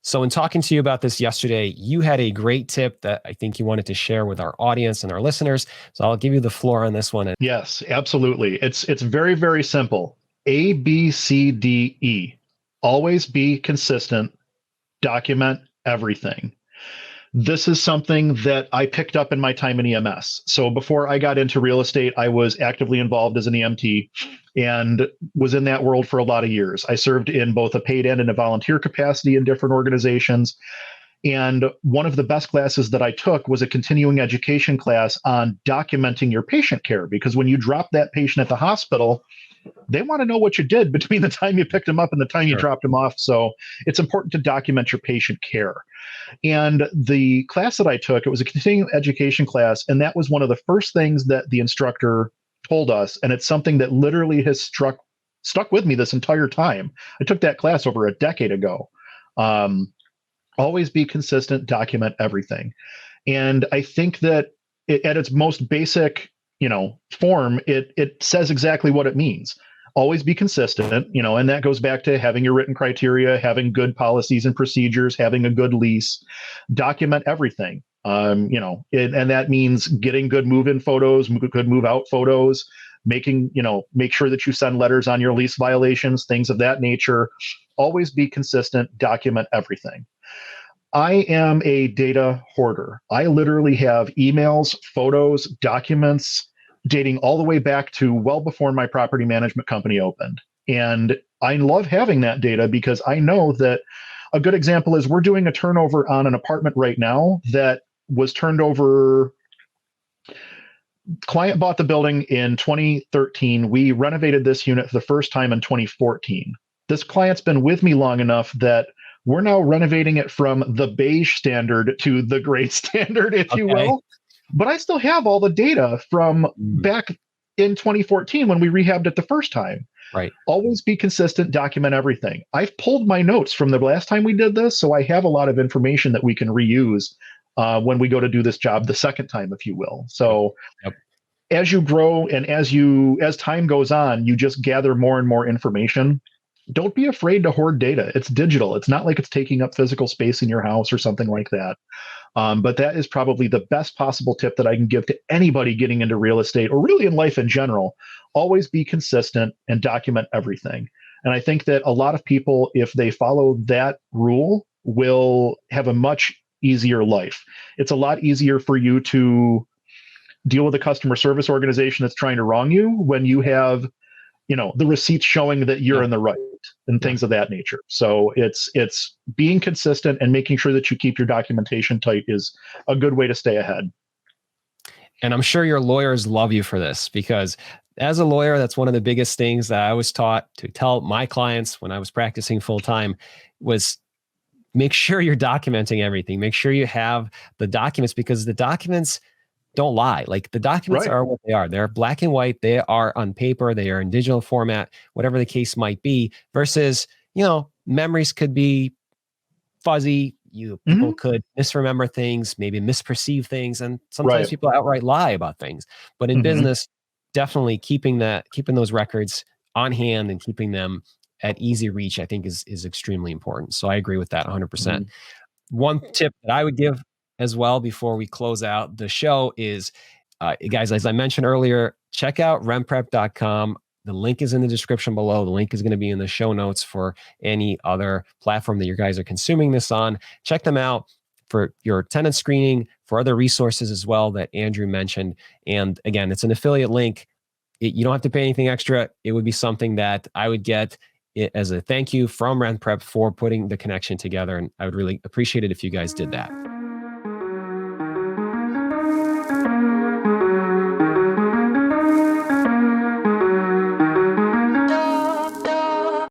So in talking to you about this yesterday, you had a great tip that I think you wanted to share with our audience and our listeners. So I'll give you the floor on this one. Yes, absolutely. It's very, very simple. A, B, C, D, E. Always be consistent. Document everything. This is something that I picked up in my time in EMS. So before I got into real estate, I was actively involved as an EMT and was in that world for a lot of years. I served in both a paid and in a volunteer capacity in different organizations. And one of the best classes that I took was a continuing education class on documenting your patient care, because when you drop that patient at the hospital, they want to know what you did between the time you picked them up and the time you dropped them off. So it's important to document your patient care. And the class that I took, it was a continuing education class. And that was one of the first things that the instructor told us. And it's something that literally has stuck with me this entire time. I took that class over a decade ago. Always be consistent, document everything. And I think that at its most basic, form, it says exactly what it means. Always be consistent, and that goes back to having your written criteria, having good policies and procedures, having a good lease, document everything. And that means getting good move-in photos, good move-out photos, make sure that you send letters on your lease violations, things of that nature. Always be consistent, document everything. I am a data hoarder. I literally have emails, photos, documents dating all the way back to well before my property management company opened. And I love having that data because I know that a good example is we're doing a turnover on an apartment right now that was turned over. Client bought the building in 2013. We renovated this unit for the first time in 2014. This client's been with me long enough that we're now renovating it from the beige standard to the gray standard, if you will. But I still have all the data from back in 2014 when we rehabbed it the first time. Right. Always be consistent, document everything. I've pulled my notes from the last time we did this, so I have a lot of information that we can reuse when we go to do this job the second time, if you will. So as you grow and as time goes on, you just gather more and more information. Don't be afraid to hoard data. It's digital. It's not like it's taking up physical space in your house or something like that. But that is probably the best possible tip that I can give to anybody getting into real estate or really in life in general. Always be consistent and document everything. And I think that a lot of people, if they follow that rule, will have a much easier life. It's a lot easier for you to deal with a customer service organization that's trying to wrong you when you have the receipts showing that you're in the right and things of that nature. So it's being consistent and making sure that you keep your documentation tight is a good way to stay ahead. And I'm sure your lawyers love you for this, because as a lawyer, that's one of the biggest things that I was taught to tell my clients when I was practicing full time was make sure you're documenting everything. Make sure you have the documents, because the documents don't lie. Like the documents are what they are. They're black and white. They are on paper. They are in digital format, whatever the case might be, versus, memories could be fuzzy. People could misremember things, maybe misperceive things. And sometimes people outright lie about things, but in business, definitely keeping those records on hand and keeping them at easy reach, I think is extremely important. So I agree with that 100%. One tip that I would give as well before we close out the show is, guys, as I mentioned earlier, check out rentprep.com. The link is in the description below. The link is going to be in the show notes for any other platform that you guys are consuming this on. Check them out for your tenant screening, for other resources as well that Andrew mentioned. And again, it's an affiliate link. You don't have to pay anything extra. It would be something that I would get as a thank you from RentPrep for putting the connection together. And I would really appreciate it if you guys did that.